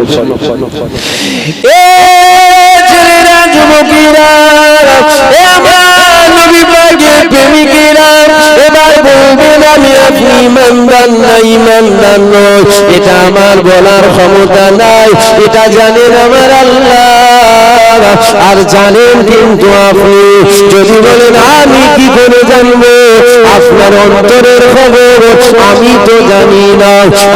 এ ছেলেরা, যুবকেরা, এ আমার নবী পাকের প্রেমিকেরা, এবার বলবেন আমি আপনি ইমানদার না ইমানদার নয়, এটা আমার বলার ক্ষমতা নাই, এটা জানেন আমার আল্লাহ। আর জানেন কিন্তু আপনি যদি বলেন আমি কি করে জানবো, আপনার অন্তরের খবর আমি তো জানি না,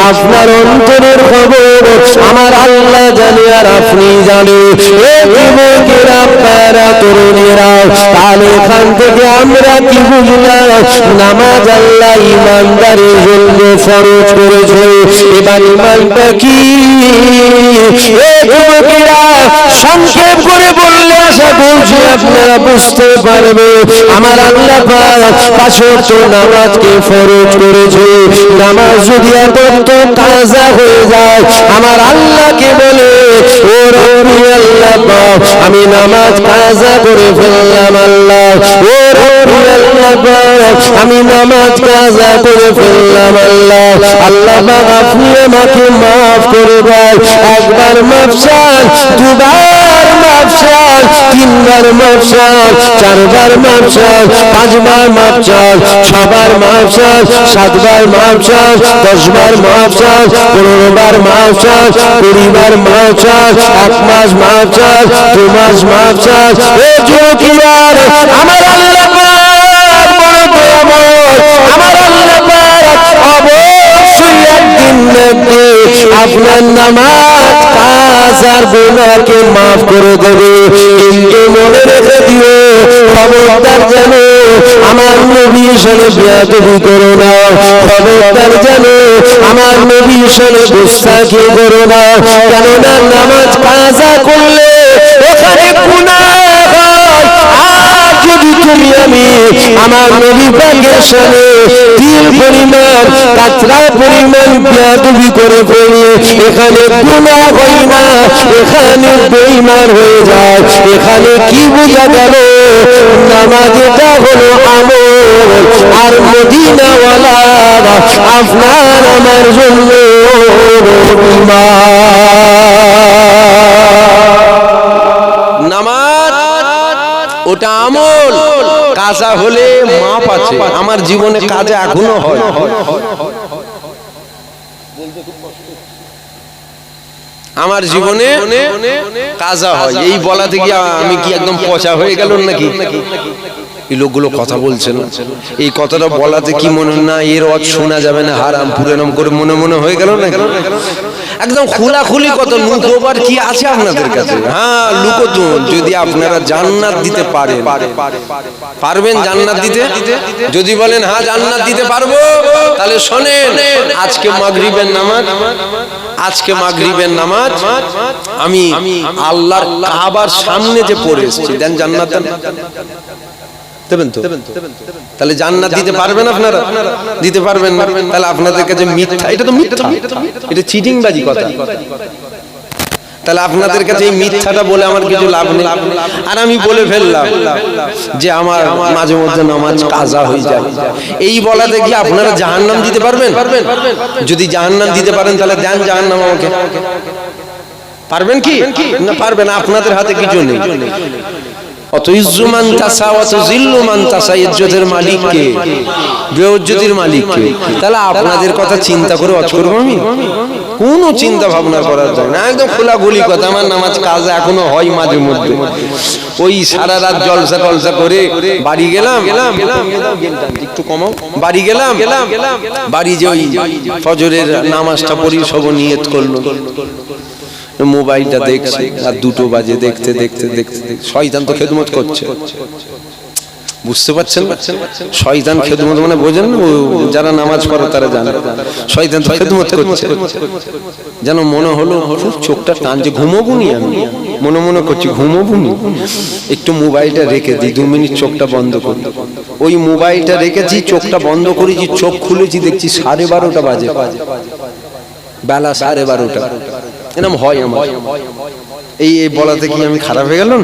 আপনার অন্তরের খবর আমার আল্লাহ জানে আর আপনি জানেন। এ যুবকেরা, আপনারা তরুণেরা, তাহলে এখান থেকে আমরা কি বুঝলাম? নামাজ আল্লাহ ইমানদারের জন্য ফরজ করেছে। এবার ইমানটা কি? এ যুবকেরা, সংক্ষেপ করে বললে আশা করছি আপনারা বুঝতে পারবে। আমার আল্লাহ পাক 5 ওয়াক্ত নামাজকে ফরজ করেছে। নামাজ যদি একান্ত কাজা হয়ে যায়, আমার আল্লাহকে বলে ও রব্বি আল্লাহ পাক, আমি নামাজ কাজা করে ফেললাম আল্লাহ, ও রব্বি আল্লাহ পাক, আমি নামাজ কাজা করে ফেললাম আল্লাহ। আল্লাহ পাক আপনি আমাকে মাফ করে দেন। একবার মাফ চান, দুবার মাফ চান, 3 বার মাফ চান, 4 বার মাফ চান, 5 বার মাফ চান, 6 বার মাফ চান, 7 বার মাফ চান, 10 বার মাফ চান, 15 বার মাফ চান, 20 বার মাফ চান, 1 মাস মাফ চান, 2 মাস মাফ চান। ও যুবকেরা, আমার আল্লাহ পাক বড় দয়াময়, আমার আল্লাহ পাক অবশ্যই একদিন আপনার নামাজ কাজার গুনাহকে মাফ করে দেবে। কিন্তু মনে রেখে দিও, খবরদার যেন আমার নবীর সাথে বেয়াদবি করো না, খবরদার যেন আমার নবীর সাথে গুস্তাখি করো না। কেননা নামাজ কাজা করলে ওখানে গুনাহ হয়। আর যদি তুমি আমি আমার নবী পাকের সাথে তিল পরিমাণ, কাতরা পরিমাণ বেয়াদবি করে ফেলি, এখানে গুনাহ হয় না, এখানে বেঈমান হয়ে যায়। এখানে কি বোঝা গেল? নামাজটা হলো আমল, আর মদিনাওয়ালারা আপনার আমার জন্য নামাজ ওটা আমল, কাজা হলে মাপ আছে। আমার জীবনে কাজা এখনো হয়। আমার জীবনে কাজা হয়, এই বলা থেকে আমি কি একদম পচা হয়ে গেল নাকি? এই লোকগুলো কথা বলছেন, এই কথাটা বলাতে কি মনে না এর ওয়াজ শোনা যাবে না, হারাম পুরানাম করে মনে মনে হয়ে গেল না? একদম খোলাখুলি কথা, লুকোবার কি আছে আপনাদের কাছে? হ্যাঁ, লুকোতুন। যদি আপনারা জান্নাত দিতে পারবেন জান্নাত দিতে, যদি বলেন হ্যাঁ জান্নাত দিতে পারবো, তাহলে শোনেন, আজকে মাগরিবের নামাজ, আজকে মাগরিবের নামাজ আমি আল্লাহর কাবার সামনে যে পড়ে এসেছি, দেন জান্নাত দেবেন তো? তাহলে জান্নাত দিতে পারবেন আপনারা? দিতে পারবেন না? তাহলে আপনাদের কাছে মিথ্যা, এটা তো মিথ্যা, এটা চিটিংবাজি কথা। তাহলে আপনাদের কাছে এই মিথ্যাটা বলে আমার কিছু লাভ নেই। আর আমি বলে ফেললাম যে আমার মাঝে মধ্যে নামাজ কাজা হয়ে যায়, এই বলা দেখি আপনারা জাহান্নাম দিতে পারবেন? যদি জাহান্নাম দিতে পারেন তাহলে দেন জাহান্নাম আমাকে। পারবেন কি না? পারবেন। আপনাদের হাতে কিছু নেই। অত ইজ্জু মান তাসা অত জিল্লু মান তাসা, ইজ্জতের মালিক কে? বেইজ্জতির মালিক কে? তাহলে আপনাদের কথা চিন্তা করে ওয়াজ করব আমি? কোনো চিন্তা ভাবনা করার যায় না, একদম খোলাখুলি কথা। আমার নামাজ কাজা এখনো হয় মাঝে মধ্যে। ওই সারা রাত জলসা টলসা করে বাড়ি গেলাম, একটু কমাও, বাড়ি গেলাম, বাড়ি যে ওই ফজরের নামাজটা পড়ি সব নিয়ত করলো, মোবাইলটা দেখছে, আর 2টো বাজে। দেখতে দেখতে দেখতে শয়তান তো খেদমত করছে, বুঝতে পারছেন? শয়তান খেদমত মানে বোঝেন, যারা নামাজ পড়ে তারা জানে। শয়তান তো খেদমত করছে, যেন মনে হলো চোখটা টানছে, ঘুমোবুনি। আমি মনে মনে করছি ঘুমোবুনি, একটু মোবাইলটা রেখে দিই, 2 মিনিট চোখটা বন্ধ করি। ওই মোবাইলটা রেখেছি, চোখটা বন্ধ করেছি, চোখ খুলেছি, দেখছি 12:30 বাজে, বেলা 12:30। এরকম হয় আমার। এই বলাতে কি আমি খারাপ হয়ে গেলাম?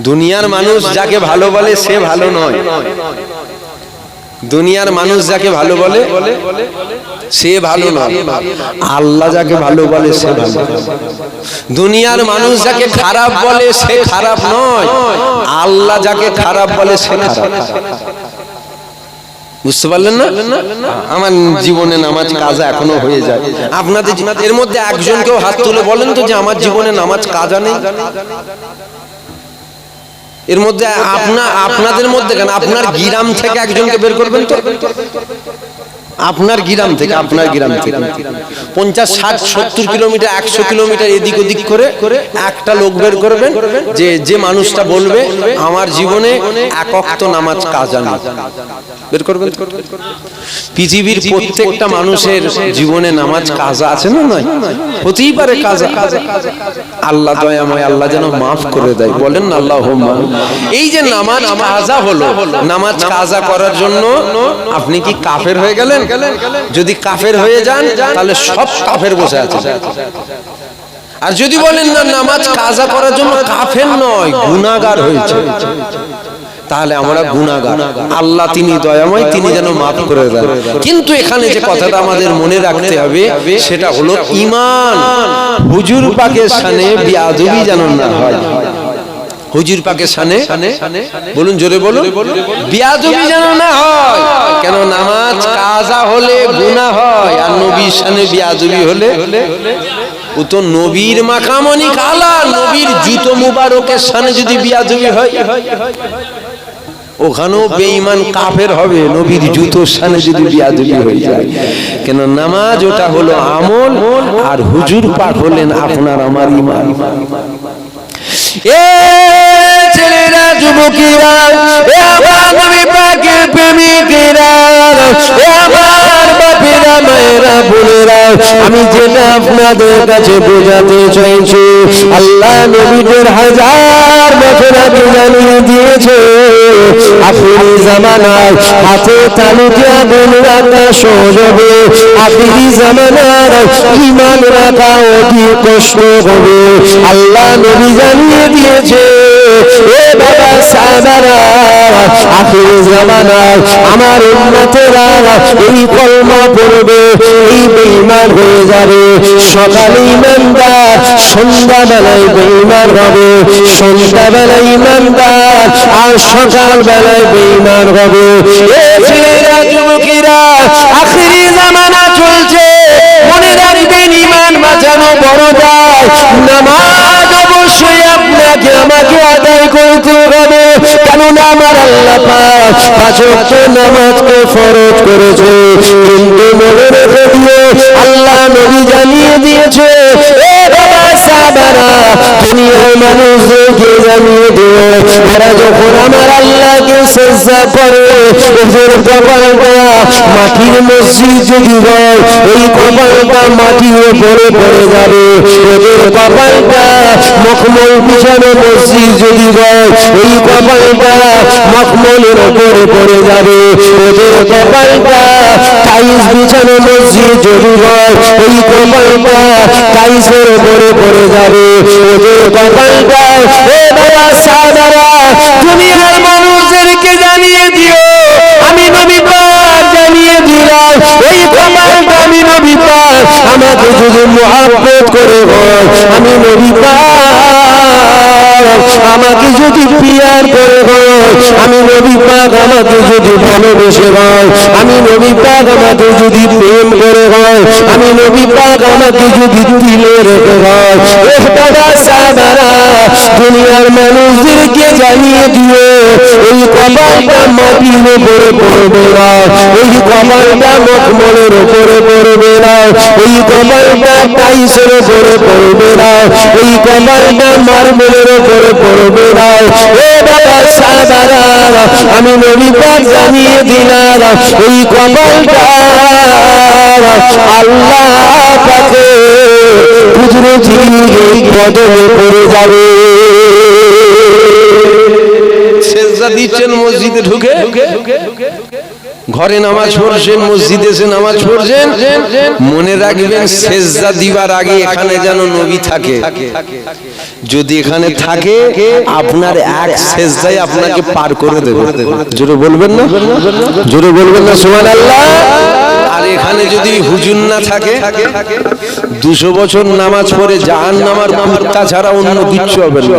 দুনিয়ার মানুষ যাকে ভালো বলে সে ভালো নয়, দুনিয়ার মানুষ যাকে ভালো বলে সে ভালো নয়, আল্লাহ যাকে ভালো বলে সে ভালো। দুনিয়ার মানুষ যাকে খারাপ বলে সে খারাপ নয়, আল্লাহ যাকে খারাপ বলে সে খারাপ। বুঝতে পারলেন না? আমার জীবনে নামাজ কাজা এখনো হয়ে যায়। আপনাদের এর মধ্যে একজনকেও হাত তুলে বলেন তো যে আমার জীবনে নামাজ কাজা নেই। এর মধ্যে আপনাদের মধ্যে কেন, আপনার গ্রাম থেকে একজনকে বের করবেন তো, আপনার গ্রাম থেকে 50, 60, 70 কিলোমিটার 100 কিলোমিটার এদিক ওদিক করে একটা লোক বের করবেন যে মানুষটা বলবে আমার জীবনে এক ওয়াক্ত নামাজ কাজা নেই। বের করবেন। পৃথিবীর প্রত্যেকটা মানুষের জীবনে নামাজ কাজা আছে না নয়? হতেই পারে কাজা। আল্লাহ দয়াময়, আল্লাহ যেন মাফ করে দেয়। বলেন না আল্লাহুম্মা। এই যে নামাজ কাজা হলো, নামাজ কাজা করার জন্য আপনি কি কাফের হয়ে গেলেন? যদি কাফের হয়ে যান তাহলে সব কাফের বসে আছে। আর যদি বলেন না নামাজ কাজা করার জন্য কাফের নয়, গুনাহগার হয়েছে, তাহলে আমরা গুনাহগার। আল্লাহ তিনি দয়াময়, তিনি যেন মাফ করে দেন। কিন্তু এখানে যে কথাটা আমাদের মনে রাখতে হবে সেটা হলো ঈমান। হুজুর পাকের শানে বেয়াদবি যেন না হয়। হুজুর পাকের শানে, বলুন জোরে বলুন, বেয়াদবি যেন না হয়। কেন নামাজ কাজা হলে গুনাহ হয়, আর নবীর শানে বেয়াদবি হলে ও তো নবীর মাকামনি কালা, নবীর জুতো মুবারকের শানে যদি বেয়াদবি হয় ওখানেও বেঈমান কাফের হবে, নবীর জুতোর শানে যদি বেয়াদবি হয়ে যায়। কেন নামাজ ওটা হলো আমল, আর হুজুর পাক হলেন আপনার আমার ঈমান। এ ছেলেরা, যুবকেরা, এ আমার নবী পাকের প্রেমিকেরা, এ আমার বাপেরা, মায়েরা, বোনেরা, আমি যেটা আপনাদের কাছে বোঝাতে চাইছি, আল্লাহ নবীদের 1000 বছর আগে জানিয়ে দিয়েছে আখিরি জামানায় হাতে তালুতে আগুন রাখা সহজ হবে, আখিরি জামানার ঈমান রাখা অতি কষ্ট হবে। আল্লাহ নবী জানিয়ে দিয়েছে এ বাবা সাহাবারা, আখিরি জামানায় আমার উম্মতেরা এই কলমা পড়বে, এই বেঈমান হয়ে যাবে। সকালে ঈমানদার, সন্ধ্যাবেলায় বেঈমান হবে, সন্ধ্যাবেলায় ঈমানদার, আর সকালবেলায় বেঈমান হবে। এ ছেলেরা, যুবকেরা, আখিরি জামানা চলছে, মনে রাখবেন ঈমান বাঁচানো বড় দায়। নামাজ অবশ্যই আপনাকে আমাকে আদায় করতে হবে, কেননা আমার আল্লাহ পাক 5 ওয়াক্ত নামাজকে ফরজ করেছে। কিন্তু মনে রেখে দিও, আল্লাহ নবী জানিয়ে দিয়েছে এ বাবা সাহাবারা, দুনিয়ার মানুষদেরকে জানিয়ে দিও, তারা যখন আমার আল্লাহকে সিজদা করে ওদের কপালটা মাটির মসজিদ যদি হয়, ওই কপালটা মাটির উপরে পড়ে যাবে। ওদের কপালটা মখমল বিছানো মসজিদ যদি হয়, ওই কপালটা মখমলের উপরে পড়ে যাবে। ওদের কপালটা টাইলস বিছানো মসজিদ যদি হয়, ওই কপালটা টাইলসের উপরে পড়ে যাবে। ওদের কপালটা, এ বাবা সাহাবারা, দুনিয়ার মানুষদেরকে জানিয়ে দিও, আমি নবী পাক জানিয়ে দিলাম, এই কপালটা আমি নবী পাক আমাকে যদি মুহাব্বত করে হয়, আমি নবী পাক আমাকে যদি প্রিয়ার করে হয়, আমি নবী পাক আমাকে যদি ভালোবেসে হয়, আমি নবী পাক আমাকে যদি প্রেম করে হয়, আমি নবী পাক আমাকে যদি দিলে রেখে হয়। এ বাবা সাহাবারা, দুনিয়ার মানুষদেরকে জানিয়ে দিও, এই কপালটা মাটির উপরে পড়বে না, এই কপালটা মখমলের উপরে পড়বে না, এই কপালটা টাইসের উপরে পড়বে না, এই কপালটা মার্বেলের উপরে পড়বে না। এ বাবা সাহাবারা, আমি নবী পাক জানিয়ে দিলাম, এই কপালটা আল্লাহ পাকে কুদরতি কদমে পড়ে যাবে। সিজদা দিচ্ছেন মসজিদে ঢুকে, ঘরে নামাজ পড়ছেন, মসজিদে এসে নামাজ পড়ছেন, মনে রাখবেন সেজদা দিবার আগে এখানে যেন নবী থাকে। যদি এখানে থাকে আপনার এক সেজদায় আপনাকে পার করে দেবে। জোরে বলবেন না, জোরে বলবেন না সুবহানাল্লাহ। আর এখানে যদি হুজুর না থাকে 200 বছর নামাজ পড়ে জাহান্নামের কুত্তা ছাড়া অন্য কিচ্ছু হবে না।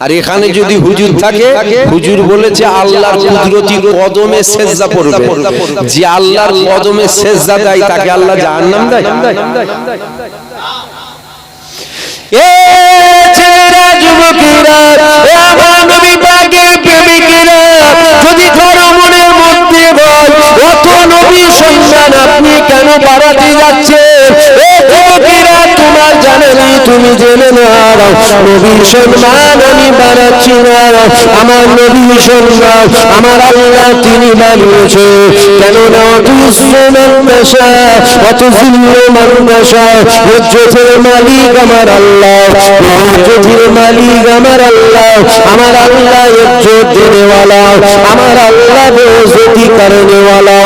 আর এখানে যদি হুজুর থাকে, হুজুর বলেছে আল্লাহর কুদরতি কদমে সেজদা পড়বে। যে আল্লাহর কদমে সেজদা দেয় তাকে আল্লাহ জাহান্নাম দেয়। এ ছেলেরা, যুবকেরা, এ আমার নবী পাকের প্রেমিকেরা, যদি কারো মনের মধ্যে বল অত নবী সম্মান আপনি কেন বাড়াতে যাচ্ছেন? এ যুবকেরা, তোমার জানেনি, তুমি জেনে নাও নবীর সম্মান আমি বাড়াচ্ছি না। আমার নবীর সম্মান আমার আল্লাহ তিনি বাড়িয়েছে। কেননা ইজ্জতের মালিক আমার আল্লাহ, ইজ্জতের মালিক আমার আল্লাহ, আমার আল্লাহ ইজ্জত দেনেওয়ালা, আমার আল্লাহ বেইজ্জতি করেনেওয়ালা।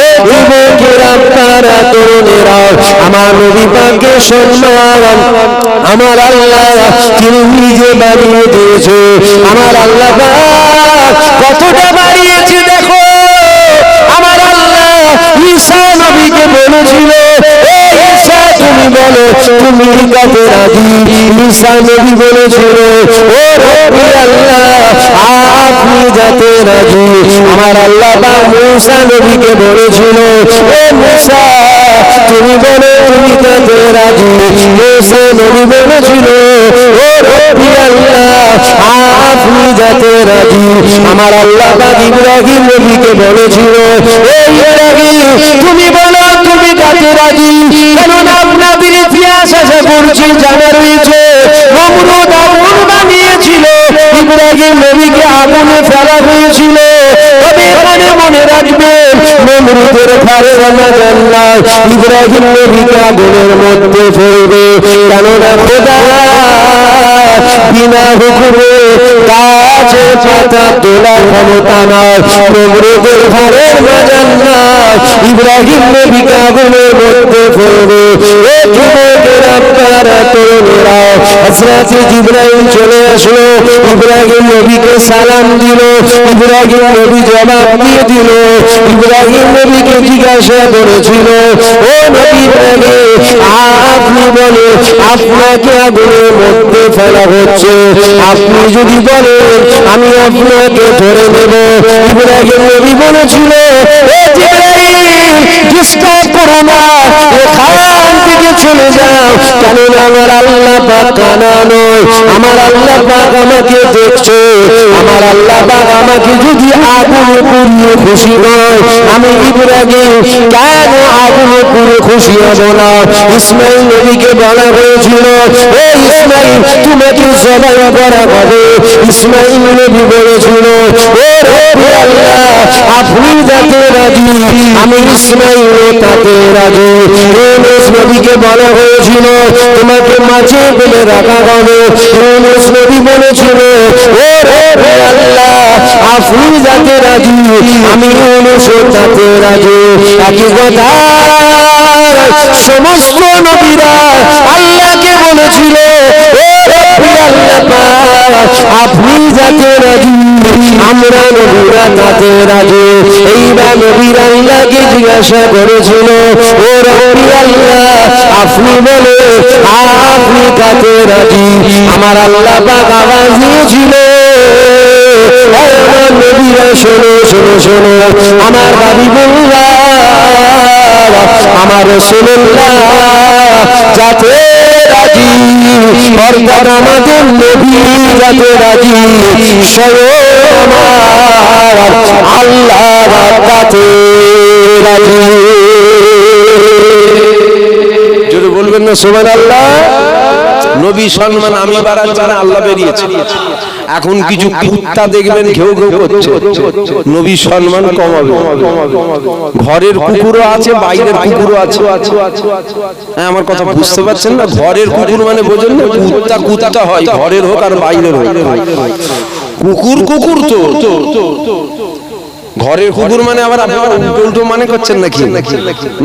এ যুবকেরা, আপনারা তরুণেরা, আমার নবী পাকের সম্মান আমার আল্লাহ তিনি নিজে বাড়িয়ে দিয়েছে। আমার আল্লাহ কতটা বাড়িয়েছে দেখো। আমার আল্লাহ ঈসা নবীকে বলেছিল, ও ঈসা তুমি বলো তুমি কাকে রাজি? ঈসা নবী বলেছিল, ও রব্বি আল্লাহ আপনি যাতে রাজি। আমার আল্লাহ মুসা নবীকে বলেছিল, ও মুসা তুমি বলো তুমি কাকে রাজি? মুসা নবী বলেছিল, ও রব্বি আল্লাহ আপনি যাতে রাজি। আমার আল্লাহ ইব্রাহিম নবীকে বলেছিল, ও ইব্রাহিম তুমি বলো তুমি কাকে রাজি? কারণ আপনাদের ইতিহাস আশা করছি জানা রয়েছে, নমরুদ আগুন বানিয়েছিল, ইব্রাহিম নবীকে আগুনে ফেলা হয়েছিল। তবে এখানে মনে রাখবেন নমরুদের ঘরে রামাজান না, ইব্রাহিম নবীকে আগুনের মধ্যে ফেলবে। কেননা খোদা বিনা হুকুমে গাছে পাতা তোলার ক্ষমতা নয়। নমরুদের ঘরের রামাজান না, ইব্রাহিম নবীকে আগুনের মধ্যে ফেলবে। এ যুবকেরা, আপনারা তরুণেরা, হযরত জিবরাইল চলে আসলো, ইব্রাহিম নবীকে সালাম দিল। ইব্রাহিম নবী জবাব দিয়ে দিল। ইব্রাহিম নবীকে জিজ্ঞাসা করেছিল, ও নবী ইব্রাহিম আপনি বলে আপনাকে আগুনের মধ্যে ফেলা হচ্ছে, আপনি যদি বলেন আমি আপনাকে ধরে নেব। ইব্রাহিম নবী বলেছিল, ও জিবরাইল ডিস্টার্ব করো না, এখান থেকে চলে যাও। কারণ আমার আল্লাহ পাক কানা নয়, আমার আল্লাহ পাক আমাকে দেখছে। আমার আল্লাহ পাক আমাকে যদি আগুনে পুড়িয়ে খুশি নয়, আমি ইব্রাহিম কেন আগুনে পুড়ে খুশি হব না? ইসমাইল নবীকে বলা হয়েছিল, ও ইসমাইল তোমাকে জবাই করা হবে। ইসমাইল নবী বলেছিল, ও রব্বি আল্লাহ আপনি যাতে রাজি আমি ইসমাইল তাতে রাজি। ইউনূস নবীকে বলা হয়েছিল তোমাকে মাঝে ফেলে রাখা হবে। ইউনূস নবী বলেছিল, ও রব্বি আল্লাহ আপনি যাতে রাজি আমি ইউনূস তাতে রাজি। একই কথা সমস্ত নবীরা আল্লাহকে বলেছিল, ও রব্বি আল্লাহ আপনি যাতে রাজি আমরা নবীরা তাতে রাজি। এইবার নবীরা আল্লাহকে জিজ্ঞাসা করেছিল, ও রব্বি আল্লাহ আপনি বলে আপনি তাতে রাজি। আমার আল্লাহ পাক আওয়াজ দিয়েছিল, আমার নবীরা শোনো শোনো শোনো, আমার হাবিবুল্লাহ আমার রাসূলুল্লাহ যাতে রাজি, অর্থাৎ আমাদের নবী যাতে রাজি, স্বয়ং আমার আল্লাহ যাতে রাজি। জোরে বলবেন না সুবহানাল্লাহ। নবী সম্মান আমি বাড়াচ্ছি না, আল্লাহ বেরিয়েছে। এখন কিছু কুত্তা দেখবেন ঘেউ ঘেউ করছে, নবী সম্মান কমাবে। ঘরের কুকুরও আছে, বাইরের কুকুরও আছে। হ্যাঁ আমার কথা বুঝতে পারছেন না? ঘরের কুকুর মানে বোঝেন না, কুত্তা কুত্তা হয়, ঘরের হোক আর বাইরের হোক। কুকুর কুকুর তো ঘরের কুকুর মানে আবার আপনারা উল্টো মানে করছেন নাকি?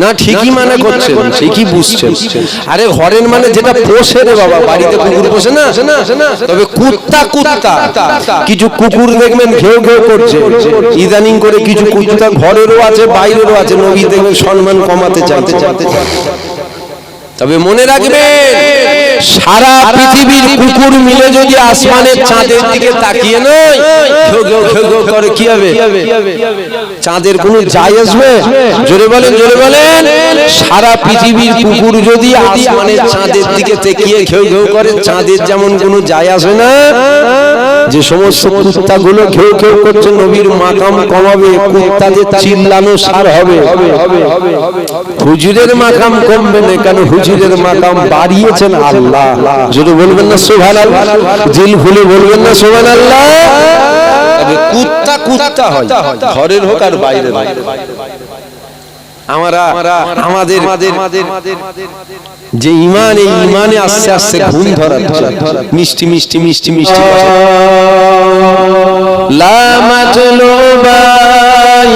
না, ঠিকই মানে করছেন, ঠিকই বুঝছেন। আরে ঘরের মানে যেটা পোষে রে বাবা, বাড়িতে কুকুর পোষে না। তবে কুত্তা কুত্তা কিছু কুকুর দেখবেন ঘেউ ঘেউ করছে ইদানিং করে, কিছু কুত্তা ঘরেরও আছে বাইরেরও আছে, নবী দেখবেন সম্মান কমাতে চাইতে। তবে মনে রাখবেন, সারা পৃথিবীর কুকুর মিলে যদি আসমানের চাঁদের দিকে তাকিয়ে নয় ঘেউ ঘেউ ঘেউ ঘেউ করে, কি হবে? চাঁদের কোনো যায় আসবে? জোরে বলেন, জোরে বলেন। সারা পৃথিবীর কুকুর যদি আসমানের চাঁদের দিকে তাকিয়ে ঘেউ ঘেউ করে, চাঁদের যেমন কোনো যায় আসে না, যে সমস্ত কুত্তাগুলো ঘেউ ঘেউ করছে নবীর মাকাম কমাবে, কুত্তাদের চিল্লানো সার হবে। হুজুরের মাকাম কমবে না, কেন হুজুরের মাকাম বাড়িয়েছেন আল্লাহ। যদি বলবেন না সুবহানাল্লাহ, দিল খুলে বলবেন না সুবহানাল্লাহ। তবে কুত্তা কুত্তা হয়, ঘরের হোক আর বাইরের হোক। আমাদের যে ঈমান, এই ঈমানে আস্তে আস্তে ঘুম ধরাচ্ছে, মিষ্টি মিষ্টি মিষ্টি মিষ্টি লা মাতলুবা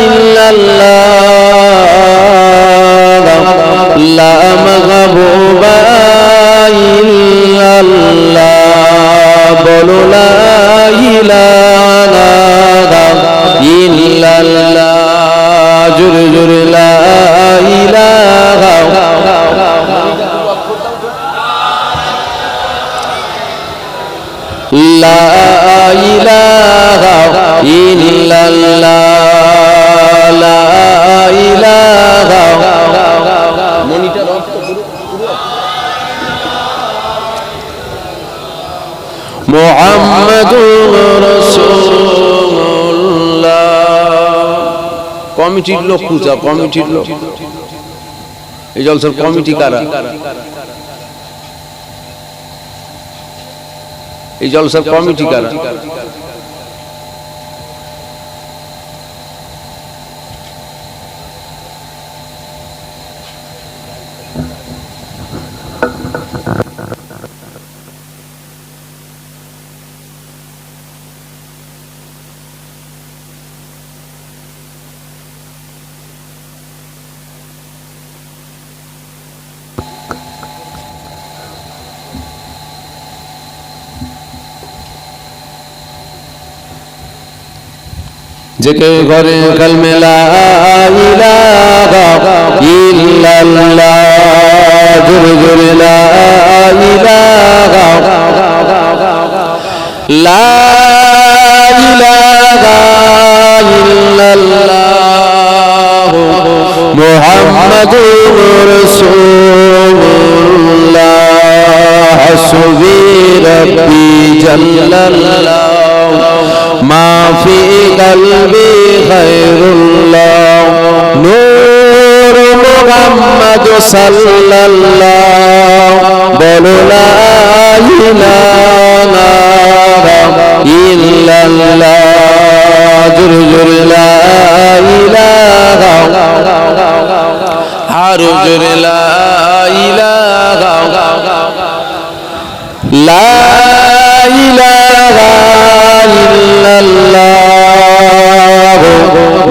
ইল্লাল্লাহ, লা মাগবুবা ইল্লাল্লাহ, বলো লা ইলাহা ইল্লাল্লাহ, জোরে জোরে লা ইলাহা। লা ইলাহা ইল্লাল্লাহ, লা ইলাহা। মনিটর অফ করুন। মুহাম্মাদুর রাসূলুল্লাহ। কমিটির লোক পূজা, কমিটির লোক, এই জলসার কমিটি কারা? এই জলসার কমিটি কারা? যেকে ঘরে কলমে লা ইলাহা ইল্লাল্লাহ, জোরে জোরে লা ইলাহা, লা ইলাহা ইল্লাল্লাহ, মুহাম্মাদুর রাসূলুল্লাহ, হাসবি রাব্বি জাল্লাল্লাহ, মা ফি কলবি খায়রুল্লাহ, নূর মুহাম্মদ সাল্লাল্লাহ, বলো লা ইলাহা ইল্লাল্লাহ, জোরে জোরে লা ইলাহা, আর জোরে লা ইলাহা, লা ইলাহা ইল্লাল্লাহ,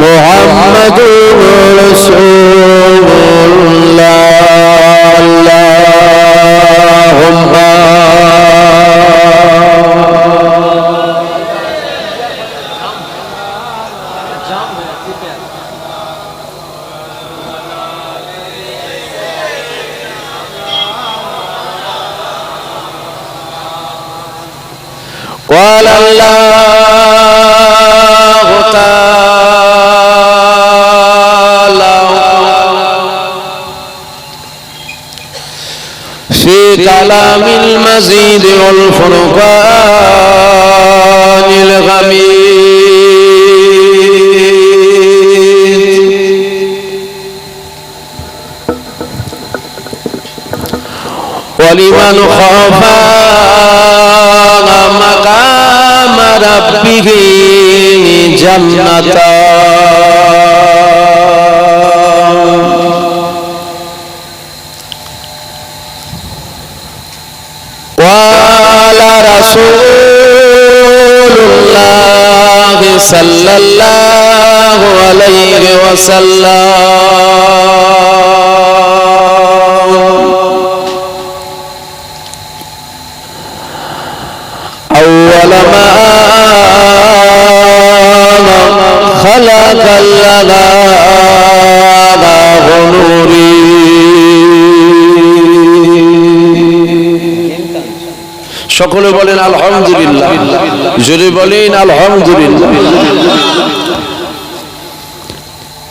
মুহাম্মাদুর রাসূলুল্লাহ, আল্লাহুম্মা قال الله تعالى في كلام المزيد والفرقان الغميد، ولمن خاف مقام ربه جنتان، قال رسول الله صلى الله أول ما خلق الأنام نوري সকলে বলেন আলহামদুলিল্লাহ, জোরে বলেন আলহামদুলিল্লাহ।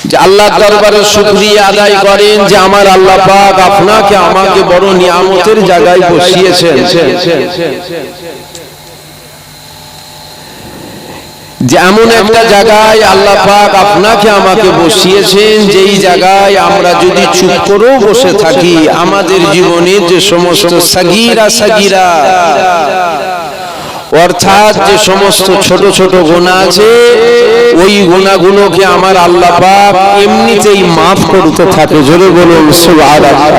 যে আল্লাহর দরবারে শুকরিয়া আদায় করেন যে আমার আল্লাহ পাক আপনাকে আমাকে বড় নিয়ামতের জায়গায় বসিয়েছেন, যে এমন একটা জায়গায় আল্লাহ পাক আপনাকে আমাকে বসিয়েছেন যেই জায়গায় আমরা যদি চুপ করেও বসে থাকি আমাদের জীবনে যে সমস্ত সাগীরা সাগীরা অর্থাৎ যে সমস্ত ছোট ছোট গুনাহ আছে ওই গুনাহগুলোকে আমার আল্লাহ পাক এমনিতেই মাফ করতে থাকে। জোরে বলুন সুবহানাল্লাহ।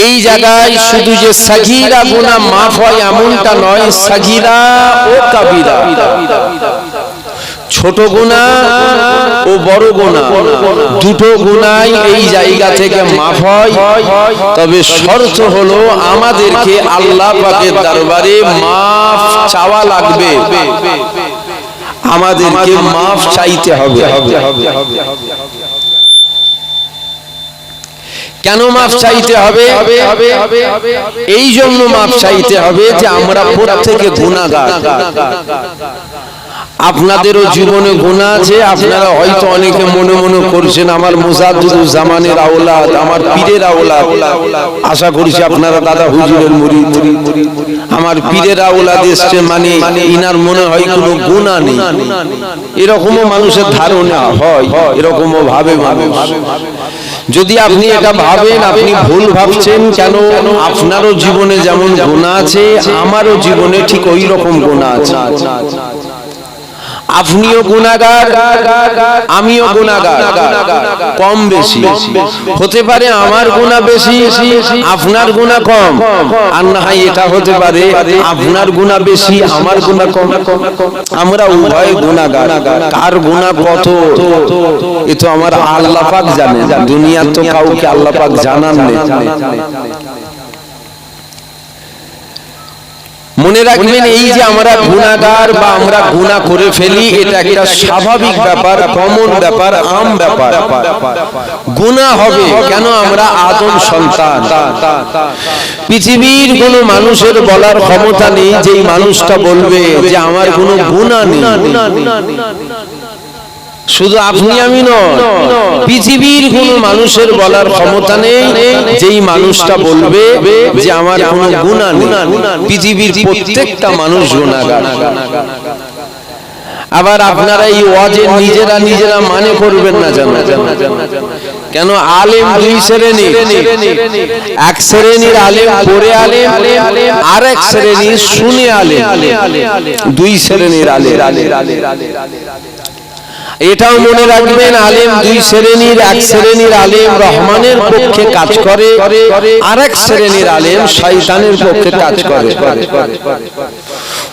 এই জায়গায় শুধু যে সাগীরা গুনাহ মাফ হয় এমনটা নয়, সাগীরা ও কাবীরা, ছোট গুনাহ ও বড় গুনাহ দুটো গুনাহই এই জায়গা থেকে মাফ হয়। তবে শর্ত হলো আমাদেরকে আল্লাহ পাকের দরবারে মাফ চাওয়া লাগবে, আমাদেরকে মাফ চাইতে হবে। কেন মাফ চাইতে হবে? এই জন্য মাফ চাইতে হবে যে আমরা প্রত্যেকে গুনাহগার। আপনাদেরও জীবনে গুনাহ আছে। আপনারা হয়তো অনেকে মনে মনে করছেন আমার মুজাদ্দিদুল জামানের আওলাদ, আমার পীরের আওলাদ। আশা করছি আপনারা দাদা হুজুরের মুরিদ, আমার পীরের আওলাদ এসছে মানে ইনার মনে হয় কোনো গুনাহ নেই, এরকমও মানুষের ধারণা হয়, এরকমও ভাবে মানুষ। যদি আপনি এটা ভাবেন আপনি ভুল ভাবছেন। কেন? আপনারও জীবনে যেমন গুনাহ আছে আমারও জীবনে ঠিক ওই রকম গুনাহ আছে। আপনিও গুনাহগার, আমিও গুনাহগার, কম বেশি হতে পারে। আমার গুনাহ বেশি, আপনার গুনাহ কম, আর না হয় এটা হতে পারে আপনার গুনাহ বেশি, আমার গুনাহ কম। আমরা উভয় গুনাহগার। কার গুনাহ কত এ তো আমার আল্লাহ পাক জানেন, দুনিয়ার তো কাউকে আল্লাহ পাক জানান নেই। মনে রাখবেন এই যে আমরা গুনাহগার বা আমরা গুনাহ করে ফেলি এটা একটা স্বাভাবিক ব্যাপার, কমন ব্যাপার, আম ব্যাপার। গুনাহ হবে কেন? আমরা আদম সন্তান। পৃথিবীর কোনো মানুষের বলার ক্ষমতা নেই যেই মানুষটা বলবে যে আমার কোনো গুনাহ নেই। শুধু আপনি আমি নয়, পৃথিবীর কোন মানুষের বলার ক্ষমতা নেই যেই মানুষটা বলবে যে আমার কোনো গুনাহ নেই। পৃথিবীর প্রত্যেকটা মানুষ গুনাহগার। আবার আপনারা এই ওয়াজে নিজেরা নিজেরা মানে করবেন না জানো? কেন? আলেম দুই শ্রেণীর, এক শ্রেণীর আলেম পড়ে আলেম, আর এক শ্রেণীর শুনে আলেম। দুই শ্রেণীর আলেম। এটাও মনে রাখবেন আলেম দুই শ্রেণীর, এক শ্রেণীর আলেম রহমানের পক্ষে কাজ করে, আর এক শ্রেণীর আলেম শয়তানের পক্ষে কাজ করে।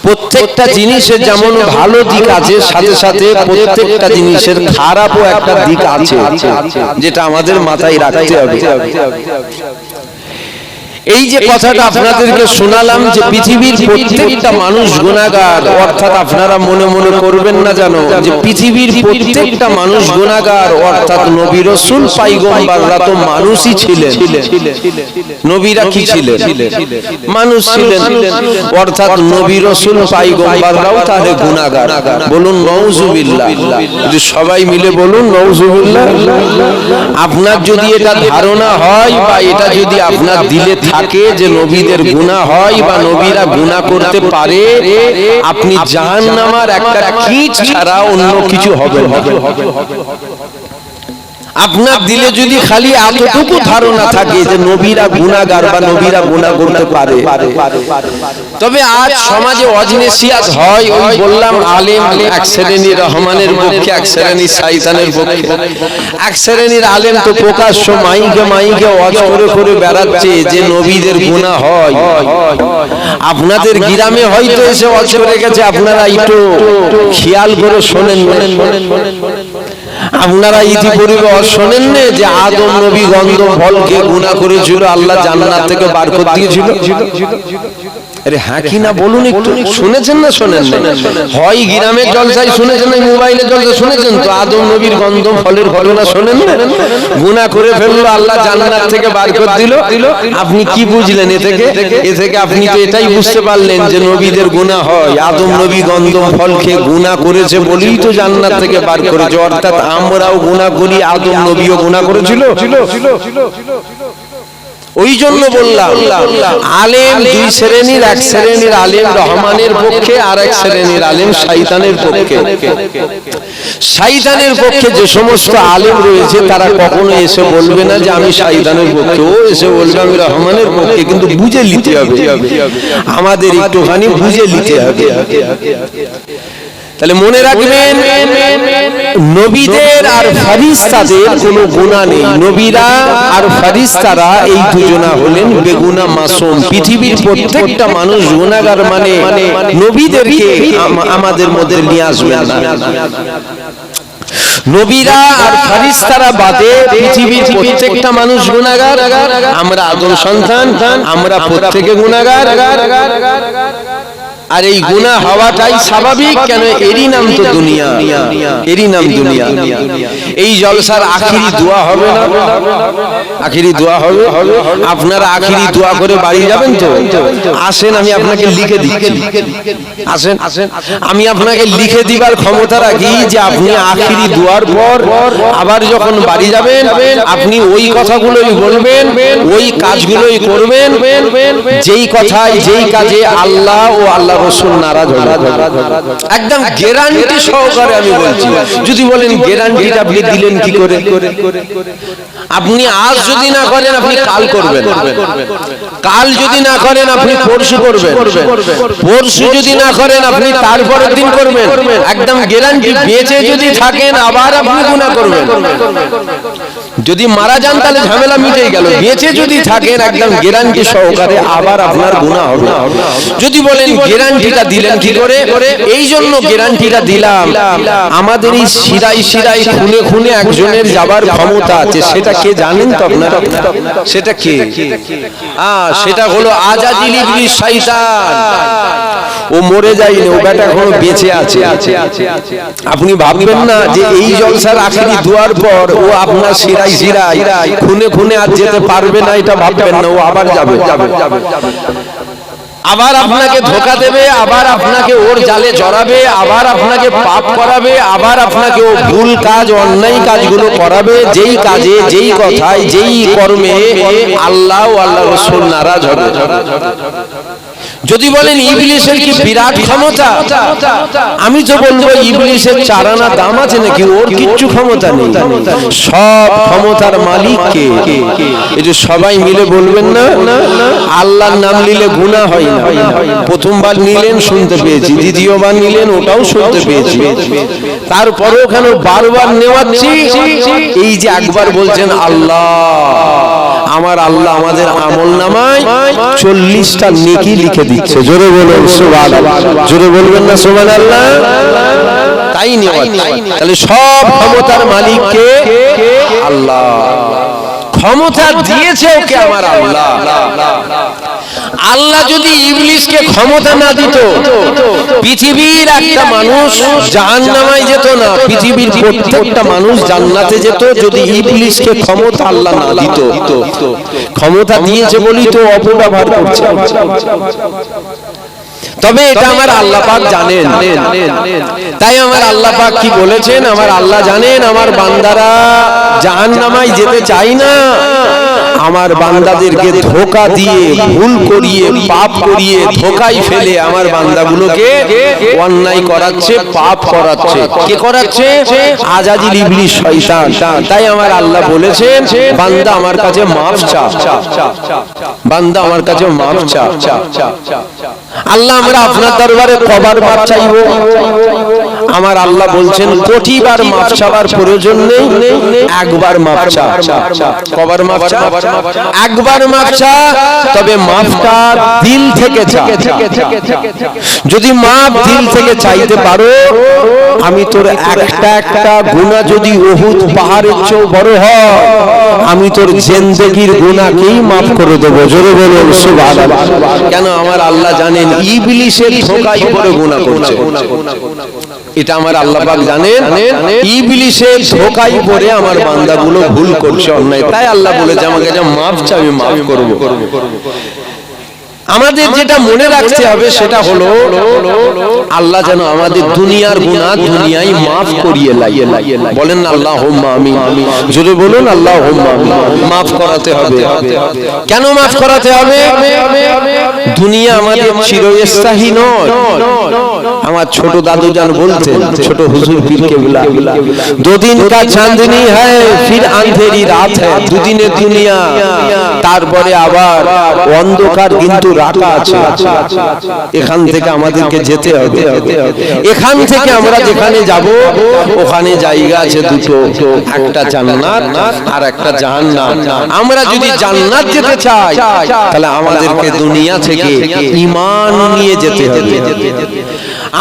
প্রত্যেকটা জিনিসের যেমন ভালো দিক আছে সাথে সাথে প্রত্যেকটা জিনিসের খারাপও একটা দিক আছে যেটা আমাদের মাথায় রাখতে হবে। এই যে কথাটা আপনাদেরকে শোনালাম যে পৃথিবীর প্রত্যেকটা মানুষ গুনাহগার, অর্থাৎ আপনারা মনে মনে করবেন না জানো যে পৃথিবীর প্রত্যেকটা মানুষ গুনাহগার, অর্থাৎ নবী রাসূল পয়গম্বররা তো মানুষই ছিলেন। নবীরা কি ছিলেন? মানুষ ছিলেন, অর্থাৎ নবী রাসূল পয়গম্বররাও তাহলে গুনাহগার। বলুন নাউযুবিল্লাহ। যদি সবাই মিলে বলুন নাউযুবিল্লাহ। আপনার যদি এটা ধারণা হয় বা এটা যদি আপনার দিলে থাকে যে নবীদের গুনাহ হয় বা নবীরা গুনাহ করতে পারে, আপনি জাহান্নামের একটা কীট ছাড়া অন্য কিছু হবে না। আপনার দিলে যদি খালি এতটুকু ধারণা থাকে যে নবীরা গুনাহগার বা নবীরা গুনাহ করতে পারে, তবে আজ সমাজে অজনেসিয়াত হয়। ওই বললাম আলেম এক শ্রেণীর রহমানের পক্ষে, এক শ্রেণীর শয়তানের পক্ষে। এক শ্রেণীর আলেম তো প্রকাশ্য মাইকে মাইকে ওয়াজ করে করে বেড়াচ্ছে যে নবীদের গুনাহ হয়। আপনাদের গ্রামে হয়তো এসে ওয়াজ করে গেছে, আপনারা একটু খেয়াল করে শোনেন। আপনারা ইতিপূর্বে শোনেন না যে আদম নবী গন্ধম ফলকে গুনাহ করেছিল, আল্লাহ জান্নাত থেকে বার করে দিয়েছিল? আরে হ্যাঁ কি না বলুন একটু, শুনেছেন না শোনেন না? হয় গ্রামের জলসায় শুনেছেন, না মোবাইলে জলসায় শুনেছেন? তো আদম নবীর গন্ধম ফলের ঘটনা শোনেন না? গুনাহ করে ফেললো, আল্লাহ জান্নাত থেকে বার করে দিল। আপনি কি বুঝলেন এ থেকে? এ থেকে আপনি তো এটাই বুঝতে পারলেন যে নবীদের গুনাহ হয়। আদম নবী গন্ধম ফল খেয়ে গুনাহ করেছে বলেই তো জান্নাত থেকে বার করেছে। অর্থাৎ আমরাও গুনাহ করি, আদম নবীও গুনাহ করেছিল। ওই জন্য বললাম আলেম দুই শ্রেণীর, এক শ্রেণীর আলেম রহমানের পক্ষে, আর এক শ্রেণীর আলেম শয়তানের পক্ষে। শয়তানের পক্ষে যে সমস্ত আলেম রয়েছে তারা কখনো এসে বলবে না যে আমি শয়তানের পক্ষে, ও এসে বলবে আমি রহমানের পক্ষে। কিন্তু বুঝে নিতে হবে, আমাদের একটুখানি বুঝে নিতে হবে। তাহলে মনে রাখবেন, নবীদের আর ফেরেশতাদের কোনো গুনাহ নেই। নবীরা আর ফেরেশতারা এই দুজনা হলেন বেগুনাহ মাসুম। পৃথিবীর প্রত্যেকটা মানুষ গুনাহগার, মানে নবীদেরকে আমাদের মধ্যে নিয়ে আসবেন না। নবীরা আর ফেরেশতারা বাদে পৃথিবীর প্রত্যেকটা মানুষ গুনাহগার। আমরা আদম সন্তান, আমরা প্রত্যেকে গুনাহগার। আর এই গুনাহ হওয়াটাই স্বাভাবিক। কেন? এরই নাম তো দুনিয়া, এরই নাম দুনিয়া। এই জলসার আখিরি দোয়া হবে না? আখিরি দোয়া হবে। আপনারা আখিরি দোয়া করে বাড়ি যাবেন তো? আসেন আমি আপনাকে লিখে দিচ্ছি, আসেন আমি আপনাকে লিখে দিবার ক্ষমতা রাখি যে আপনি আখিরি দোয়ার পর আবার যখন বাড়ি যাবেন আপনি ওই কথাগুলোই বলবেন, ওই কাজগুলোই করবেন যেই কথায় যেই কাজে আল্লাহ ও আল্লাহ রাসূল নারাজ হবে। একদম গ্যারান্টি সহকারে আমি বলছি। যদি বলেন গ্যারান্টিটা আপনি দিলেন কি করে? আপনি আজ যদি না করেন আপনি কাল করবেন, কাল যদি না করেন আপনি পরশু করবেন, পরশু যদি না করেন আপনি তারপরের দিন করবেন। একদম গ্যারান্টি। বেঁচে যদি থাকেন আবার আপনি গুনাহ করবেন। যদি মারা যান তাহলে ঝামেলা মিটে গেল। বেঁচে যদি থাকেন একদম গ্যারান্টি সহকারে আবার আপনার গুনাহ হবে। যদি বলেন গ্যারান্টিটা দিলেন কি করে? এই জন্য গ্যারান্টিটা দিলাম, আমাদের এই শিরাই শিরাই খুনে খুনে একজনের যাবার ক্ষমতা আছে। সেটা কে জানেন তো আপনারা? সেটা কে? সেটা হলো আজাজিল ইবলিস শয়তান। ও মরে যায়নি, ও বেটা এখনো বেঁচে আছে। আপনি ভাববেন না যে এই জলসার আখিরি দোয়ার পর ও আপনার শিরাই শিরাই খুনে খুনে আর যেতে পারবে না, এটা ভাববেন না। ও আবার যাবে, আবার আপনাকে ধোঁকা দেবে, আবার আপনাকে ওর জালে জড়াবে, আবার আপনাকে পাপ করাবে, আবার আপনাকে ও ভুল কাজ অন্যায় কাজগুলো করাবে, যেই কাজে যেই কথায় যেই কর্মে আল্লাহ ও আল্লাহ রাসূল নারাজ হবে। যদি বলেন ইবলিসের কি বিরাট ক্ষমতা, আমি তো বলবো ইবলিসের চারানা দাম আছে নাকি? ওর কিচ্ছু ক্ষমতা নেই। সব ক্ষমতার মালিক কে? এই যে সবাই মিলে বলবেন না আল্লাহর নাম নিলে গুনাহ হয় না। প্রথমবার নিলেন শুনতে পেয়েছি, দ্বিতীয়বার নিলেন ওটাও শুনতে পেয়েছি, তারপরেও কেন বারবার নেওয়াচ্ছি? এই যে একবার বলছেন আল্লাহ, আমার আল্লাহ আমাদের আমলনামায় 40টা নেকি লিখে দিচ্ছে। জোরে বলুন সুবহানাল্লাহ। জোরে বলবেন না সুবহানাল্লাহ? তাই নেওয়া। তাহলে সব ক্ষমতার মালিক কে? আল্লাহ। ক্ষমতা দিয়েছে ওকে আমার আল্লাহ। আল্লাহ যদি ইবলিসকে ক্ষমতা না দিত, পৃথিবীর একটা মানুষ জাহান্নামে যেত না, পৃথিবীর প্রত্যেকটা মানুষ জান্নাতে যেত। যদি ইবলিসকে ক্ষমতা আল্লাহ না দিত। ক্ষমতা দিয়েছে বলি তো অপব্যবহার করছে। তবে এটা আমার আল্লাহ পাক জানেন। তাই আমার আল্লাহ পাক কি বলেছেন? আমার আল্লাহ জানেন আমার বান্দারা জাহান্নামে যেতে চায় না, আমার বান্দাদেরকে ধোঁকা দিয়ে, ভুল করিয়ে, পাপ করিয়ে, ধোঁকায় ফেলে আমার বান্দাগুলোকে অন্যায় করাচ্ছে, পাপ করাচ্ছে। কে করাচ্ছে? আজাজিল ইবলিস শয়তান। তাই আমার আল্লাহ বলেছেন, বান্দা আমার কাছে মাফ চা, বান্দা আমার কাছে মাফ চা। আল্লাহ আমরা আপনার দরবারে কবার মাফ চাইবো? আমার আল্লাহ বলছেন কোটিবার মাফ চাওয়ার প্রয়োজন নেই, একবার মাফ চা। কবার মাফ চা? একবার মাফ চা, তবে মাফটা দিল থেকে চা। যদি মাফ দিল থেকে চাইতে পারো, আমি তোর একটা একটা গুনাহ যদি উহুদ পাহাড়ের চেয়ে বড় হয়, আমি তোর জিন্দেগীর গুনাহকেই মাফ করে দেব। জোরে বলুন সুবহানাল্লাহ। কেন? আমার আল্লাহ জানেন ইবলিসের ধোঁকায় পড়ে গুনাহ করছে। এটা আমার আল্লাহ পাক জানেন, ইবলিসের ধোঁকায় পড়ে আমার বান্দাগুলো ভুল করছে, অন্যায়। তাই আল্লাহ বলেছে আমাকে যা মাফ চাই আমি মাফ করব। আমাদের যেটা মনে রাখতে হবে সেটা হলো আল্লাহ যেন আমাদের দুনিয়ার গুনাহ দুনিয়ায় মাফ করিয়ে লাই। বলেন না আল্লাহুম্মা আমিন। জোরে বলুন আল্লাহুম্মা আমিন। মাফ করাতে হবে। কেন মাফ করাতে হবে? দুনিয়া আমাদের চিরস্থায়ী নয়। আমার ছোট দাদু জান বলতেন, ছোট হুজুর পীর কেবলা, দো দিন কা চাঁদনি হ্যায় ফির আঁধেরি রাত হ্যায়। দুদিনের দুনিয়া, তারপরে আবার অন্ধকার কিন্তু রাখা আছে। এখান থেকে আমাদেরকে যেতে হবে। এখান থেকে আমরা যেখানে যাব ওখানে জায়গা আছে দুটো, একটা জান্নাত আর একটা জাহান্নাম। আমরা যদি জান্নাত যেতে চাই তাহলে আমাদেরকে দুনিয়া থেকে ঈমান নিয়ে যেতে হবে।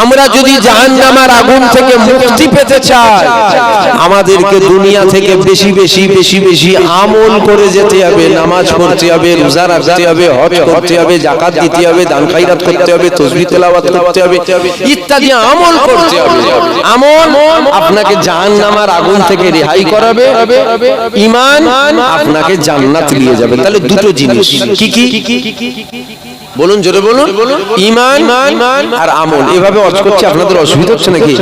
আমরা যদি জাহান্নামের আগুন থেকে মুক্তি পেতে চাই আমাদেরকে দুনিয়া থেকে বেশি বেশি বেশি বেশি আমল করে যেতে হবে। নামাজ পড়তে হবে, রোজা রাখতে হবে, হজ করতে হবে, যাকাত দিতে হবে, দান খায়রাত করতে হবে, তাসবিহ তেলাওয়াত করতে হবে, ইত্যাদি আমল করতে হবে। আমল আপনাকে জাহান্নামের আগুন থেকে রেহাই করাবে, ঈমান আপনাকে জান্নাত নিয়ে যাবে। তাহলে দুটো জিনিস কি কি বলুন, জোরে বলুন। ঈমান আর আমল। এভাবে অর্থ করছি, আপনাদের অসুবিধা হচ্ছে নাকি?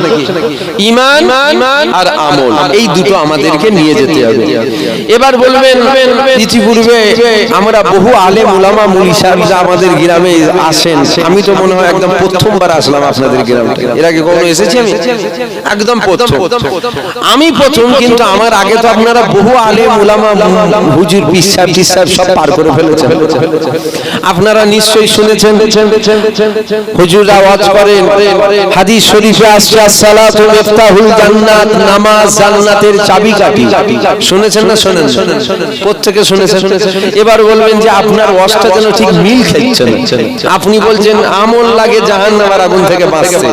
ঈমান আর আমল, এই দুটো আমাদেরকে নিয়ে যেতে হবে। এবার বলবেন ইতিপূর্বে আমরা বহু আলেম উলামা মুলি সাহেবরা আমাদের গ্রামে আসেন। আমি তো মনে হয় একদম প্রথমবার আসলাম আপনাদের গ্রামে। এর আগে কখনো এসেছি আমি? একদম প্রথম। আমি প্রথম, কিন্তু আমার আগে তো আপনারা বহু আলেম উলামা হুজুর পীর সাহেব সব পার করে ফেলেছেন। আপনারা নিশ্চয়ই শুনেছেন হুজুররা ওয়াজ করেন, হাদিস শরীফে আসছে আসসালাতু মিফতাহুল জান্নাত, নামাজ জান্নাতের চাবিকাঠি। শুনেছেন না? শোনেন, প্রত্যেকে শুনেছেন। এবার বলবেন যে আপনার ওয়াজটা যেন ঠিক মিল খাচ্ছে না। আপনি বলছেন আমল লাগে জাহান্নামের আগুন থেকে বাঁচতে,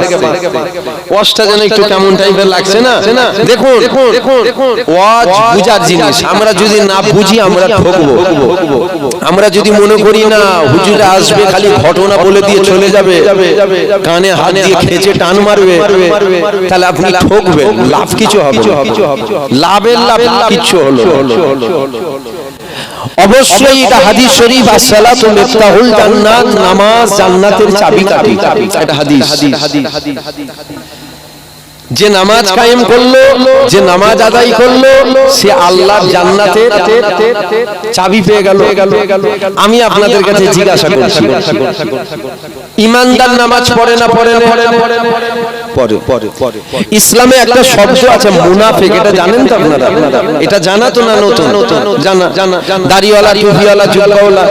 ওয়াজটা যেন একটু কেমন টাইপের লাগছে না? দেখুন, ওয়াজ বুঝার জিনিস। আমরা যদি না বুঝি আমরা ঠকবো। আমরা যদি মনে করি না হুজুর আসবে খালি ঘটনা বলে দিয়ে চলে যাবে, কানে হাত দিয়ে খেচে টান মারবে, তাহলে আপনি ঠকবেন, লাভ কিছু হবে না। লাভের লাভ কিছু হলো। অবশ্যই এটা হাদিস শরীফ, আসসালাতু মিফতাহুল জান্নাত, নামাজ জান্নাতের চাবিকাঠি। এটা হাদিস। যে নামাজ কায়েম করলো, যে নামাজ আদায় করলো, সে আল্লাহর জান্নাতের চাবি পেয়ে গেল। আমি আপনাদের কাছে জিজ্ঞাসা করছি, ঈমানদার নামাজ পড়ে না পড়ে না? পড়ে। ইসলামে একটা শব্দ আছে মুনাফিক, এটা জানেন তো আপনারা? এটা জানা তো না নতুন? জানা। দাড়িওয়ালা, টুপিওয়ালা, জুব্বাওয়ালা,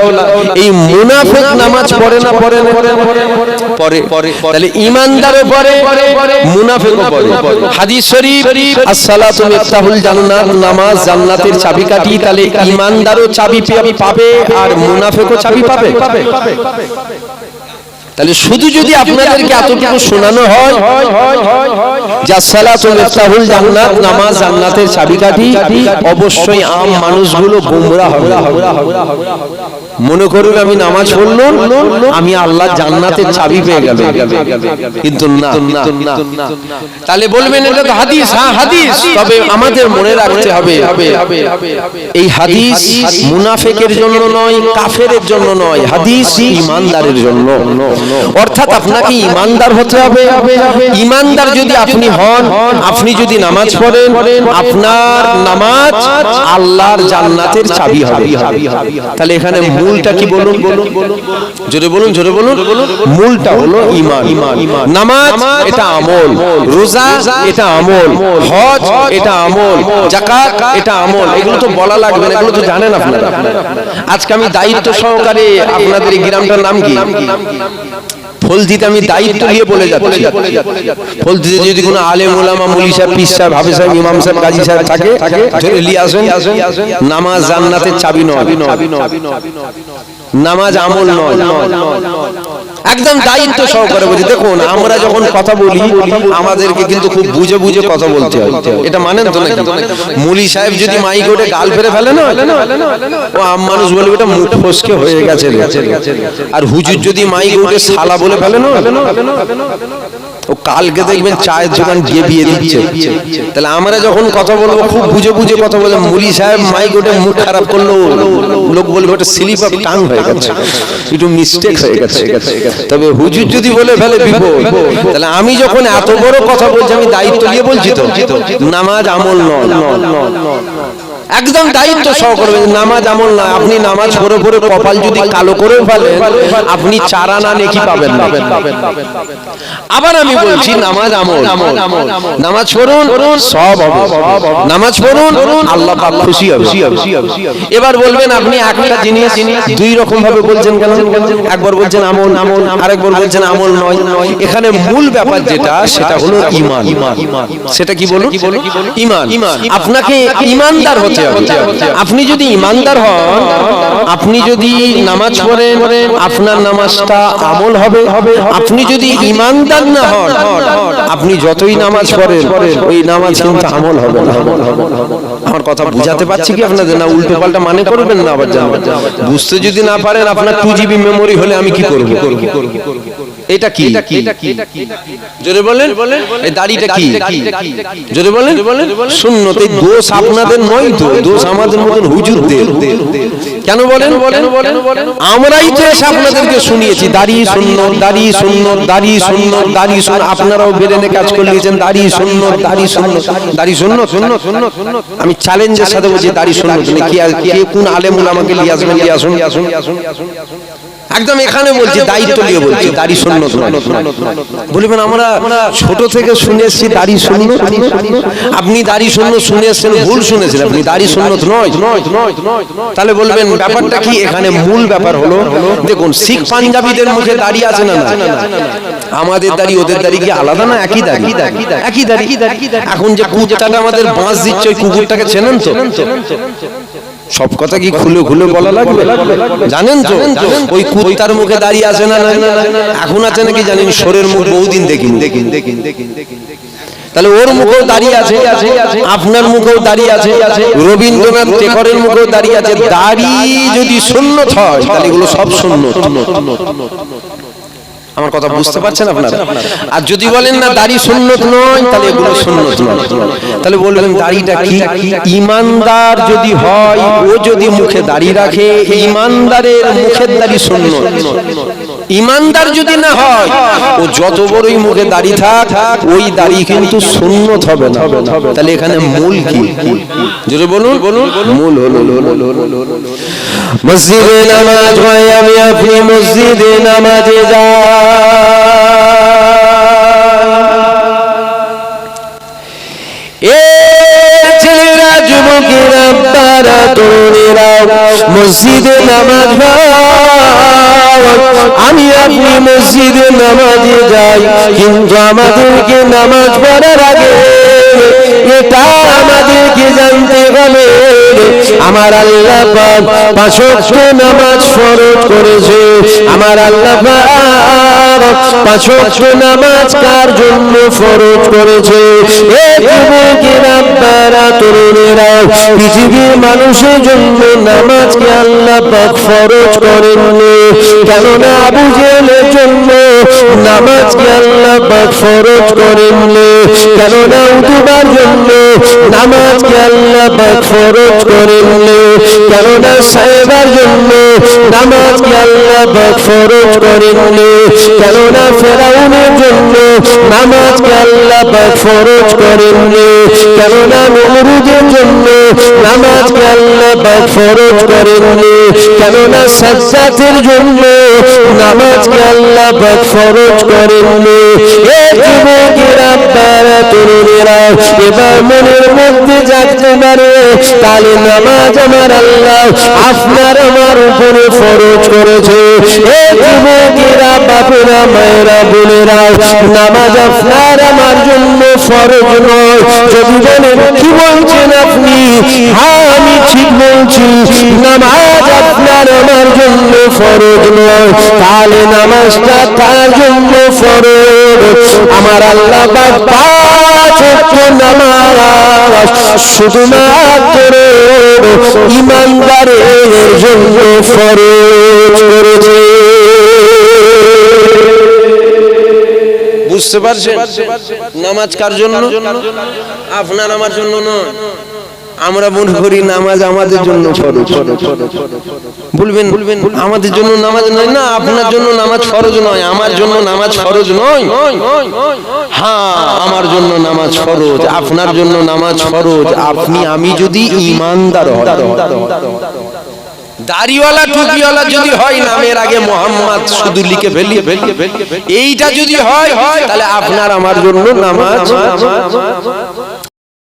এই মুনাফিক নামাজ পড়ে না পড়ে না? পড়ে। তাহলে ঈমানদারও পড়ে, মুনাফিকও পড়ে। হাদিস শরীফ আসসালাতু মিফতাহুল জান্নাত, নামাজ জান্নাতের চাবিকাঠি। তাহলে ঈমানদারও চাবি পাবে আর মুনাফিকও চাবি পাবে। তাহলে শুধু যদি আপনাদেরকে এতটুকু শোনানো হয় যে আসসালাতু মিফতাহুল জান্নাত, নামাজ জান্নাতের চাবিকাঠি, অবশ্যই আম মানুষগুলো গোমরা হবে। মনে করুন আমি নামাজ পড়লাম, আমি আল্লাহ জান্নাতের চাবি পেয়ে গেল, কিন্তু না। তাহলে বলবেন এটা তো হাদিস। হ্যাঁ হাদিস, তবে আমাদের মনে রাখতে হবে এই হাদিস মুনাফিকের জন্য নয়, কাফেরের জন্য নয়, হাদিস ঈমানদারের জন্য। অর্থাৎ আপনাকে ঈমানদার হতে হবে। ঈমানদার যদি আপনি হন, আপনি যদি নামাজ পড়েন, আপনার নামাজ আল্লাহর জান্নাতের চাবি হবে। তাহলে এখানে মূলটা কি বলুন? জোরে বলুন, জোরে বলুন। মূলটা হলো ঈমান। নামাজ এটা আমল, রোজা এটা আমল, হজ এটা আমল, যাকাত এটা আমল। এগুলো তো বলা লাগবে না, এগুলো তো জানেন আপনারা। আজকে আমি দায়িত্ব সহকারে, আপনাদের এই গ্রামটার নাম কি? ফলদিতে আমি দায়িত্ব নিয়ে বলে যাচ্ছি। ফলদিতে যদি কোনো আলেম ওলামা, মুলি সাহেব, পীর সাহেব, হাফেজ সাহেব, ইমাম সাহেব, গাজী সাহেব থাকে, জোরে নিয়ে আসেন। নামাজ জান্নাতের চাবি নয়, নামাজ আমল নয়। একদম দায়িত্ব সহকারে বলছি। দেখুন আমরা যখন কথা বলি আমাদেরকে কিন্তু খুব বুঝে বুঝে কথা বলতে হয়, এটা মানেন তো নাকি? মুলি সাহেব যদি মাইক ওঠে গাল ফেরে ফেলে না, ও আম মানুষ বলবে এটা মুখ ফসকে হয়ে গেছে। আর হুজুর যদি মাইক ওঠে শালা বলে ফেলে না, ও কালকে দেখবেন চায়ের দোকান গিয়ে বিয়ে দিচ্ছে। তাহলে আমরা যখন কথা বলবো খুব বুঝে বুঝে কথা বলবো। মুলি সাহেব মাইক ওঠে মুখ খারাপ করলো, লোক বলবে ওটা স্লিপ অফ টাং হয়ে গেছে, একটু মিস্টেক হয়ে গেছে। তবে হুজুর যদি বলে ফেলে বিপদ। তাহলে আমি যখন এত বড় কথা বলছি আমি দায়িত্ব নিয়ে বলছি তো, নামাজ আমল নয়, একদম দায়িত্ব সহকারে। নামাজ আমল নয়। আপনি নামাজ পড়ে পড়ে কপাল যদি কালো করে ফেলেন, আপনি চার আনা নেকি পাবেন না। আবার আমি বলছি নামাজ আমল। নামাজ পড়ুন সব হবে, নামাজ পড়ুন আল্লাহ পাক খুশি হবে। এবার বলবেন আপনি একটা জিনিস দুই রকম ভাবে বলছেন কেন? একবার বলছেন আমল, আরেকবার বলছেন আমল নয়। এখানে মূল ব্যাপার যেটা, সেটা হলো ঈমান। সেটা কি বলুন? ঈমান। আপনাকে ঈমানদার হতে হবে। আপনি যদি ঈমানদার হন, আপনি যদি নামাজ পড়েন, আপনার নামাজটা আমল হবে। আপনি যদি ঈমানদার না হন, আপনি যতই নামাজ পড়েন ওই নামাজ কিন্তু আমল হবে না। আমার কথা বুঝাতে পারছি কি আপনাদের? না উল্টো পাল্টা মানে করবেন না আবার জানবেন। বুঝতে যদি না পারেন, আপনার 2GB মেমোরি হলে আমি কি করব? এটা কি? জোরে বলেন। এই দাড়িটা কি? জোরে বলেন। সুন্নত। এই দোষ আপনাদের নয় তো, দোষ আমাদের মতন হুজুরদের। কেন বলেন? আমরাই তো এসে আপনাদেরকে শুনিয়েছি দাড়ি সুন্নত, দাড়ি সুন্নত, দাড়ি সুন্নত, দাড়ি সুন্নত। আপনারাও বেরেনে কাজ করে নিয়েছেন দাড়ি সুন্নত, দাড়ি সুন্নত, দাড়ি সুন্নত। আমি চ্যালেঞ্জের সাথে বলছি দাড়ি সুন্নত। কে কোন আলেম ওলামাকে নিয়ে আসবেন? নিয়ে আসুন। একদম এখানে বলছি, দায়িত্ব নিয়ে বলছি দাড়ি সুন্নত নয়। বলবেন আমরা ছোট থেকে শুনে এসেছি দাড়ি সুন্নত। আপনি দাড়ি সুন্নত শুনে এসেছেন, ভুল শুনেছেন। আপনি দাড়ি সুন্নত নয়। তাহলে বলবেন ব্যাপারটা কি? এখানে মূল ব্যাপার হলো, দেখুন শিখ পাঞ্জাবিদের মুখে দাড়ি আছে না? আমাদের দাড়ি ওদের দাড়ি কি আলাদা না? একই দাড়ি, একই দাড়ি। এখন যে কুকুরটাকে আমাদের বাঁশ দিচ্ছে, ওই কুকুরটাকে চেনেন তো? সব কথা কি খুলে খুলে বলা লাগবে? জানেন তো ওই কুত্তার মুখে দাঁড়িয়ে আছে না? এখন আছে নাকি জানেন? শোরের মুখ বহুদিন দেখিন। তাহলে ওর মুখেও দাঁড়িয়ে আছে, আপনার মুখেও দাঁড়িয়ে আছে, রবীন্দ্রনাথ টেগরের মুখেও দাঁড়িয়ে আছে। দাড়ি যদি সুন্নত হয় তাহলে এগুলো সব সুন্নত। আমার কথা বুঝতে পারছেন আপনারা? আর যদি বলেন না দাড়ি সুন্নত নয়, তাহলে এগুলো সুন্নত নয়। তাহলে বলবেন দাড়িটা কি? ঈমানদার যদি হয়, ও যদি মুখে দাড়ি রাখে, ঈমানদারের মুখের দাড়ি সুন্নত। ঈমানদার যদি না হয়, ও যত বড়ই মুখে দাড়ি থাক, ওই দাড়ি কিন্তু সুন্নত হবে না। তাহলে এখানে মূল কি? জোরে বলুন। মূল হলো মসজিদে নামাজ হয়, আমি আপনি মসজিদে নামাজে যাই। এ ছেলেরা, যুবকেরা, তারা তরুণেরা, মসজিদে নামাজ হয়, আমি আপনি মসজিদে নামাজে যাই। কিন্তু আমাদেরকে নামাজ পড়ার আগে এটা আমাদেরকে জানতে হবে, আমার আল্লাহ পাক 5 ওয়াক্ত নামাজ ফরজ করেছে। আমার আল্লাহ পাক 5 ওয়াক্ত নামাজ কার জন্য ফরজ করেছে? এ যুবকেরা, আব্বারা, তরুণেরা, পৃথিবীর মানুষের জন্য নামাজকে আল্লাহ পাক ফরজ করেননি। কেননা আবু জেহেলের জন্য নামাজকে আল্লাহ পাক ফরজ করেননি। কেননা উতবার জন্য নামাজকে আল্লাহ পাক ফরজ করেননি। কেননা সাহেবার জন্য নামাজকে আল্লাহ পাক ফরজ করেননি। কেননা ফেরাউনের জন্য নামাজকে আল্লাহ পাক ফরজ করেননি। কেননা নমরুদের জন্য নামাজকে আল্লাহ পাক ফরজ করেননি। কেননা সাজ্জাতের জন্য নামাজকে আল্লাহ পাক ফরজ করেননি। এ যুবকেরা, আব্বারা, তরুণেরা, এবার মনের মধ্যে জাগতে পারে তাহলে নামাজ আমার আল্লাহ আপনার আমার উপরে ফরজ করেছে। এ যুবকেরা, বাপেরা, মায়েরা, বোনেরা, নামাজ আপনার আমার জন্য ফরজ নয়। যদি বলেন কি বলছেন আপনি? হ্যাঁ, আমি ঠিক বলছি, নামাজ আপনার আমার জন্য ফরজ নয়। তাহলে নামাজটা তার জন্য ফরজ। আমার আল্লাহ পাক 5 ওয়াক্ত নামাজ শুধুমাত্র ঈমানদারের জন্য ফরজ করেছে। বুঝতে পারছেন? নামাজ কার জন্য? আপনার আমার জন্য নয়। আমরা মনে করি নামাজ আমাদের জন্য ফরজ। বলবেন আমাদের জন্য নামাজ নয় না, আপনার জন্য নামাজ ফরজ নয়, আমার জন্য নামাজ ফরজ নয়। হ্যাঁ, আমার জন্য নামাজ ফরজ, আপনার জন্য নামাজ ফরজ। আপনি আমি যদি ঈমানদার হই, দাড়িওয়ালা টুপিওয়ালা যদি হয়, নামের আগে মোহাম্মদ শুধু লিখে ফেলি, এইটা যদি হয়, তাহলে আপনার আমার জন্য নামাজ